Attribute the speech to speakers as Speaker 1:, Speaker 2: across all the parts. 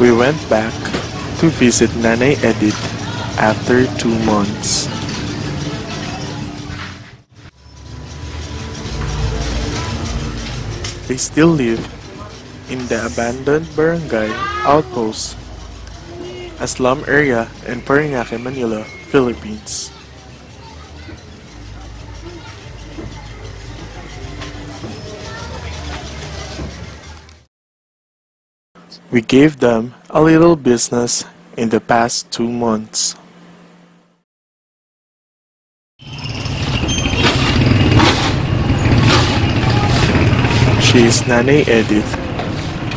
Speaker 1: We went back to visit Nanay Edith after 2 months. They still live in the abandoned barangay outpost, a slum area in Parañaque, Manila, Philippines. We gave them a little business in the past 2 months. She is Nanay Edith.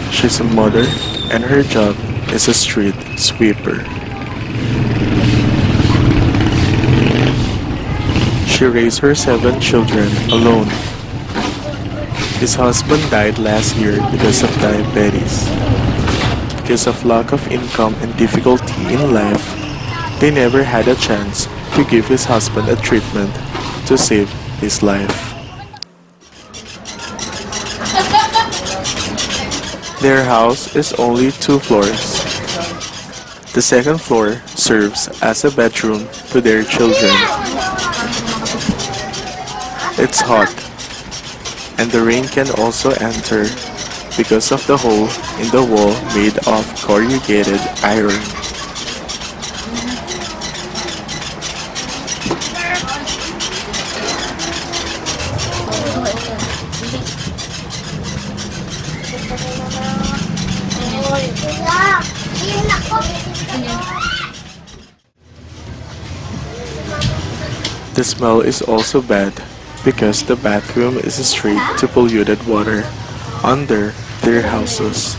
Speaker 1: She's a mother and her job is a street sweeper. She raised her 7 children alone. His husband died last year because of diabetes. Because of lack of income and difficulty in life, they never had a chance to give his husband a treatment to save his life. Their house is only 2 floors. The second floor serves as a bedroom to their children. It's hot, and the rain can also enter because of the hole in the wall made of corrugated iron. The smell is also bad because the bathroom is straight to polluted water under their houses.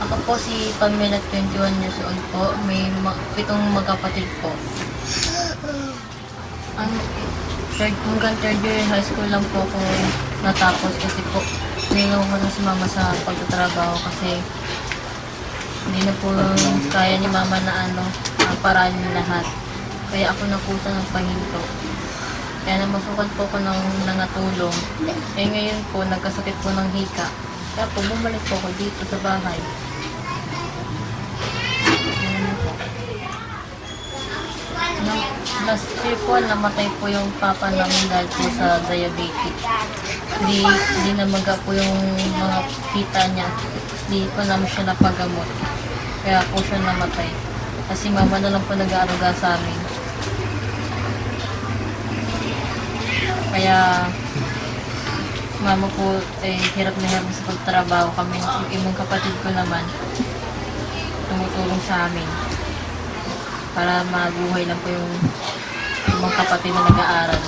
Speaker 2: Ako po si Pamela, 21 years old po. May 7 magkapatid po. Hanggang third year high school lang po ako natapos kasi po nailaw ko na si mama sa pagtatrabaho kasi hindi na po kaya ni mama na paraan lahat. Kaya ako nakusa ng pahinto. Kaya namasukan po ako ng nangatulong. Eh ngayon po nagkasakit po ng hika. Kaya po bumalik po ako dito sa bahay. Last year po, namatay po yung papa namin dahil po sa diabetes. Hindi na maga po yung mga kita niya. Hindi po namin siya napagamot. Kaya po siya namatay. Kasi mama na lang po nag-aaruga sa amin. Kaya mama po hirap na hirap sa pagtrabaho kami. Yung imong kapatid ko naman tumutulong sa amin para mabuhay lang po yung mga kapatid na nag-aaral.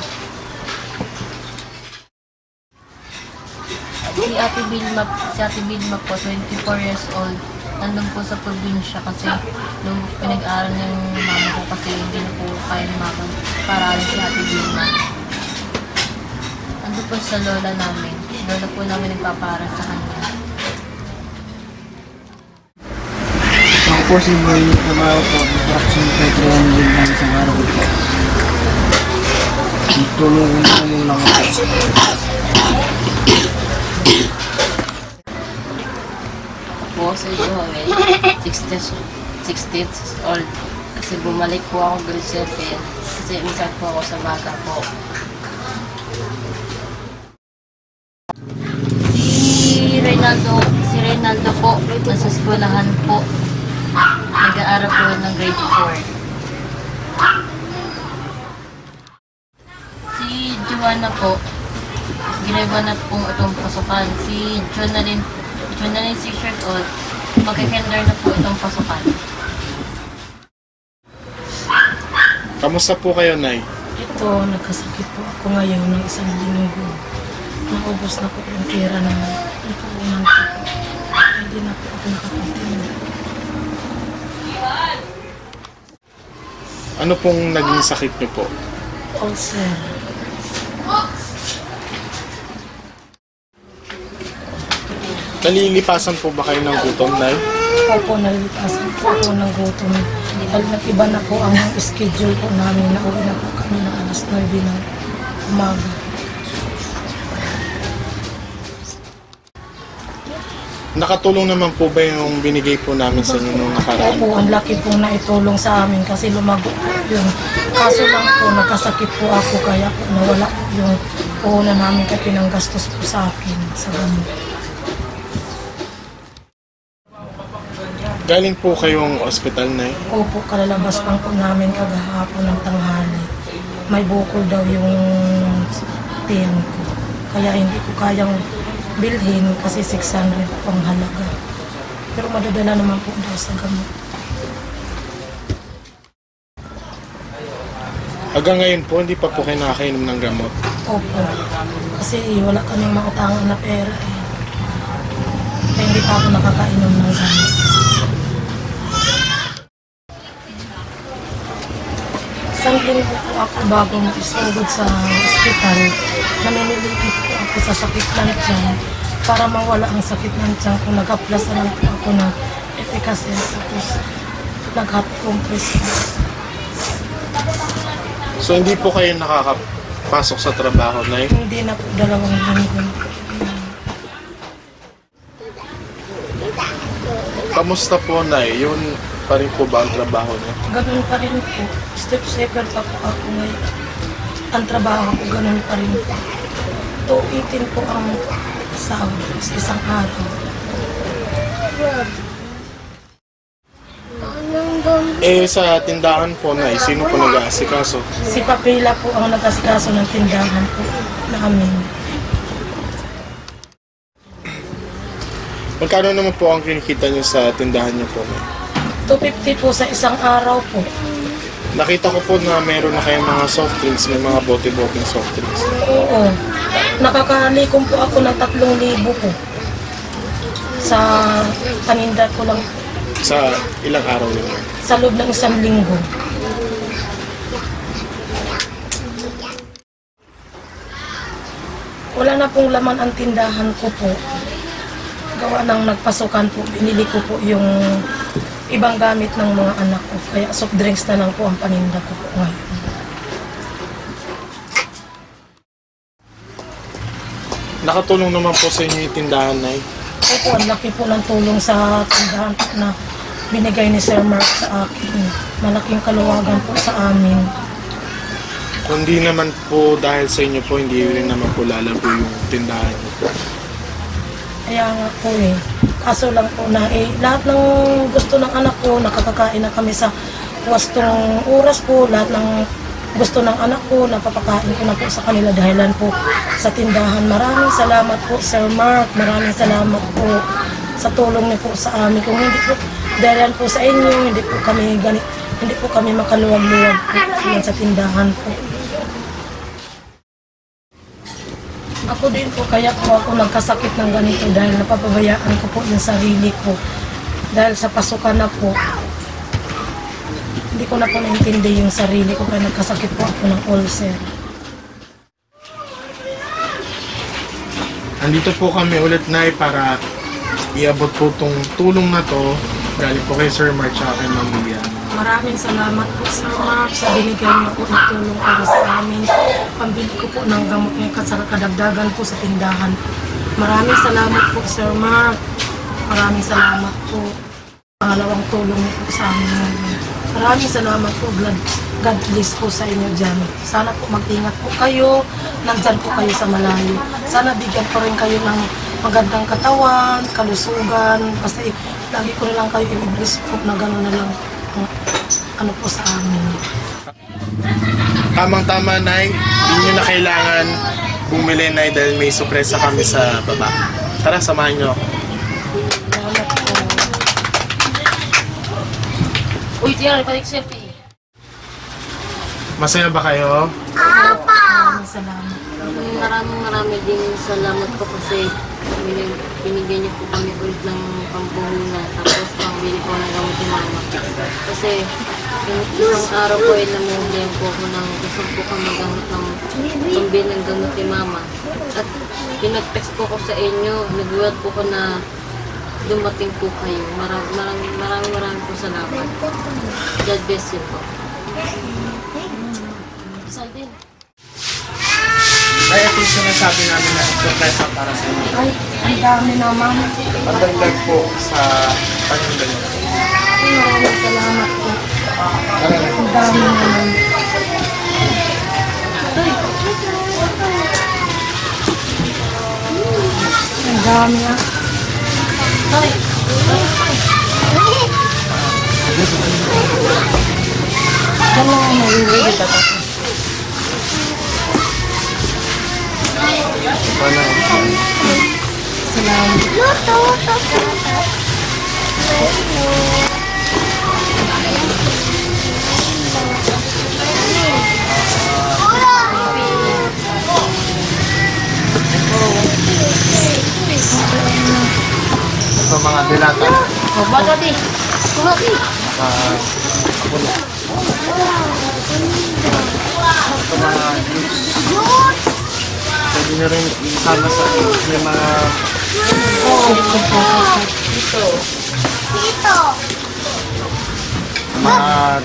Speaker 2: Si Ate Vilma po, 24 years old, nandun po sa probinsya kasi nung pinag-aaral ng mama ko kasi hindi na po kaya ni mama para si Ate Vilma. Nandun po sa lola namin. Lola po namin nagpapaaral sa kanya.
Speaker 3: Ako po si Boy Trabaho po, approximately 300 na isang araw po. Tulong lang ako.
Speaker 2: Ako po si Joel, 60 years old. Kasi bumalik po ako grade 7 kasi minsan po ako sa bata po. Si Reynaldo po, nasa eskwelahan po. Nag-aaral po ng grade 4. Si Joanna po, ginagawa na po itong pasukan. Si Jonalyn 6 years old, magkikender na po itong pasukan.
Speaker 1: Kamusta po kayo, Nay?
Speaker 4: Ito, nagkasakit po ako ngayon ng 1 linggo. Naubos na po yung pera na nakuunan ko po. Hindi na po ako nakapagtinda.
Speaker 1: Ano pong naging sakit niyo po?
Speaker 4: Ulcer.
Speaker 1: Nalilipasan po ba kayo ng gutom, Nay?
Speaker 4: Opo, nalilipasan po ako ng gutom. Dahil nag-iba na po ang schedule po namin. Nauwi na po kami ng alas 9 ng umaga.
Speaker 1: Nakatulong naman po ba yung binigay po namin sa inyo nung nakaraan?
Speaker 4: Opo, ang laki pong naitulong sa amin kasi lumago po yun. Kaso lang po, nagkasakit po ako kaya po nawala po yung puhunan namin kaya pinanggastos po sa akin sa gamot.
Speaker 1: Galing po kayong ospital, Nay?
Speaker 4: Opo, kalalabas lang po namin kagahapon ng tanghali. May bukol daw yung tiyan ko. Kaya hindi ko kayang bilhin kasi 600 pang halaga. Pero madadala naman po daw sa gamot.
Speaker 1: Hanggang ngayon po, hindi pa po kayo nakakainom ng gamot.
Speaker 4: Opo, kasi wala kaming mautangan na pera eh. Kaya hindi pa ako nakakainom ng gamot. Isang linggo po ako bago mag-isugod sa ospital. Naninilipid po ako sa sakit ng tiyan para mawala ang sakit ng tiyan ko. Nag-aplasan po ako ng Epicacel tapos nag-hot compress po.
Speaker 1: So, hindi po kayo nakakapasok sa trabaho, Nay?
Speaker 4: Hindi na po 2 linggo na po.
Speaker 1: Kamusta po, Nay? Yun pa rin po ba ang trabaho niya?
Speaker 4: Ganun pa rin po. Step saver pa po ako ngayon. Ang trabaho ko ganun pa rin po. 218 po ang sahod sa isang araw.
Speaker 1: Sa tindahan po, Nay, sino po nag-aasikaso?
Speaker 4: Si Papila po ang nag-asikaso ng tindahan po namin.
Speaker 1: Magkano naman po ang kinikita niyo sa tindahan niyo po, Nay?
Speaker 4: 250 po sa isang araw po.
Speaker 1: Nakita ko po na meron na kayong mga soft drinks, may mga bote-boteng soft drinks.
Speaker 4: Oo. Nakakalikom po ako ng 3,000 po. Sa paninda ko lang
Speaker 1: Sa ilang araw yun?
Speaker 4: sa loob ng 1 linggo. Wala na pong laman ang tindahan ko po. Gawa ng nagpasukan po, binili ko po yung ibang gamit ng mga anak ko. Kaya soft drinks na lang po ang paninda ko po ngayon.
Speaker 1: Nakatulong naman po sa inyo yung tindahan, Nay.
Speaker 4: Opo, ang laki po ng tulong sa tindahan po na binigay ni Sir Mark sa akin. Malaking kaluwagan po sa amin.
Speaker 1: Kundi naman po dahil sa inyo po, hindi rin naman po lalago yung tindahan niyo po.
Speaker 4: Kaya nga po eh. Kaso lang po na lahat ng gusto ng anak ko, nakakakain na kami sa wastong oras po. Lahat ng gusto ng anak ko, napapakain ko na po sa kanila dahilan po sa tindahan. Maraming salamat po, Sir Mark. Maraming salamat po sa tulong niyo po sa amin. Kung hindi po, dahilan po sa inyo, hindi po kami makaluwag-luwag po sa tindahan po. Ako din po, kaya po ako nagkasakit ng ganito dahil napapabayaan ko po yung sarili ko. Dahil sa pasukan na po, hindi ko na po naintindi yung sarili ko kaya nagkasakit po ako ng ulcer.
Speaker 1: Andito po kami ulit, Nay, para iabot po itong tulong na to galing po kay Sir Mark at kay Ma'am Lian.
Speaker 4: Maraming salamat po, Sir Mark, sa binigay niyo po ng tulong para sa amin. Pambili ko po ng gamot niya at sa kadagdagan po sa tindahan. Maraming salamat po, Sir Mark. Maraming salamat po. Pangalawang tulong niyo po sa amin ngayon. Maraming salamat po. God bless po sa inyo dyan. Sana po mag-ingat po kayo. Nandyan po kayo sa malayo. Sana bigyan po rin kayo ng magandang katawan, kalusugan. Basta lagi ko na lang kayo i-bless po na gano'n na lang ano po sa amin.
Speaker 1: Tamang-tama, Nay. Hindi nyo na kailangan bumili, Nay, dahil may sorpresa kami sa baba. Tara, samahan nyo ako.
Speaker 4: Salamat po.
Speaker 2: Uy, tiyan, balik siya, Pi.
Speaker 1: Masaya ba kayo?
Speaker 4: Maraming salamat.
Speaker 2: Maraming din salamat po kasi binigyan niyo po kami ulit ng pampuhunan tapos pambili ko ng gamot ni Mama. Kasi yung isang araw po ay namumblihan po ako ng gusto po kami gamot ng pambili ng gamot ni Mama. At pinag-text po ko sa inyo, nag-word po ko na dumating po kayo. Maraming po salamat. God bless you po. Isa din.
Speaker 3: Ay, ito yung sinasabi namin na surpresa para sa inyo.
Speaker 4: Ay, ang dami naman.
Speaker 3: Pagdagdag po sa pagdagdag.
Speaker 4: Maraming salamat po. Ang dami naman. Ang dami ah. Diyan lang ang naiwili ka tapos. Salamat.
Speaker 3: Ito mga dilata.
Speaker 2: Baga di. Kumaki.
Speaker 3: Ito mga juice. Pwede nyo rin isama sa yung mga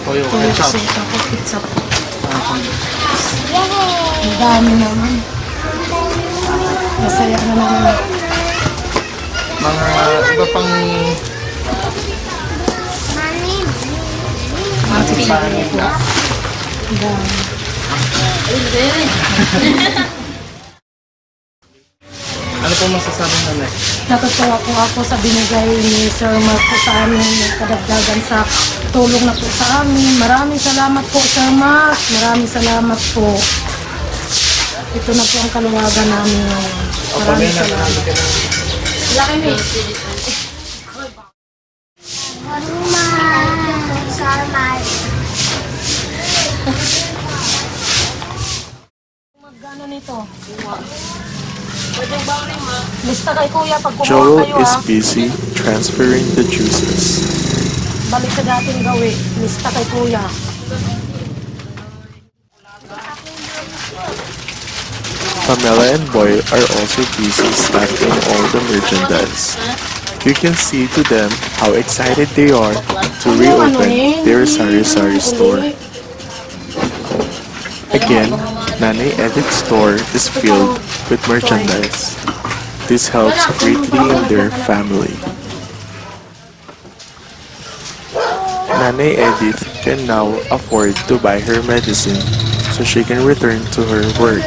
Speaker 3: toyo ketchup.
Speaker 4: Ketchup. Ang dami naman. Masaya na naman.
Speaker 3: Mga iba pang
Speaker 4: Ang dami.
Speaker 3: ano po masasabi na
Speaker 4: Natutuwa po ako sa binigay ni Sir Mark po sa amin, yung kadagdagan sa tulong na po sa amin. Maraming salamat po, Sir Mark. Maraming salamat po. Ito na po ang kaluwagan namin ngayon. Maraming salamat. Laki mo. Magkano nito? Lista kay Kuya pag kumuha
Speaker 1: Joel
Speaker 4: kayo
Speaker 1: is
Speaker 4: ha.
Speaker 1: busy transferring the juices.
Speaker 4: Balik sa dating gawin. Lista kay Kuya.
Speaker 1: Pamela and Boy are also busy stacking all the merchandise. You can see to them how excited they are to reopen their sari-sari store. Again, Nanay Edith's store is filled with merchandise. This helps greatly in their family. Nanay Edith can now afford to buy her medicine so she can return to her work.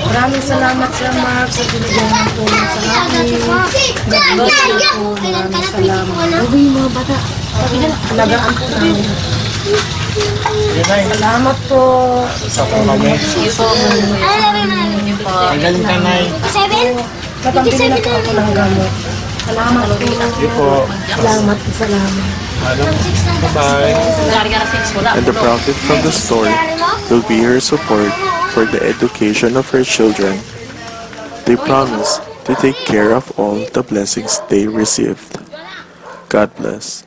Speaker 4: Maraming salamat Sir Mark sa binigyan ng tulong sa amin. Maraming salamat. Uwi mga bata. Alagaan po namin. Salamat po sa tulong.
Speaker 3: Magaling ka, Nay.
Speaker 4: Napambili na po ako ng gamot. Salamat po. Salamat po. Salamat.
Speaker 3: Bye-bye.
Speaker 1: And the profit from the store will be her support for the education of her children. They promise to take care of all the blessings they received. God bless.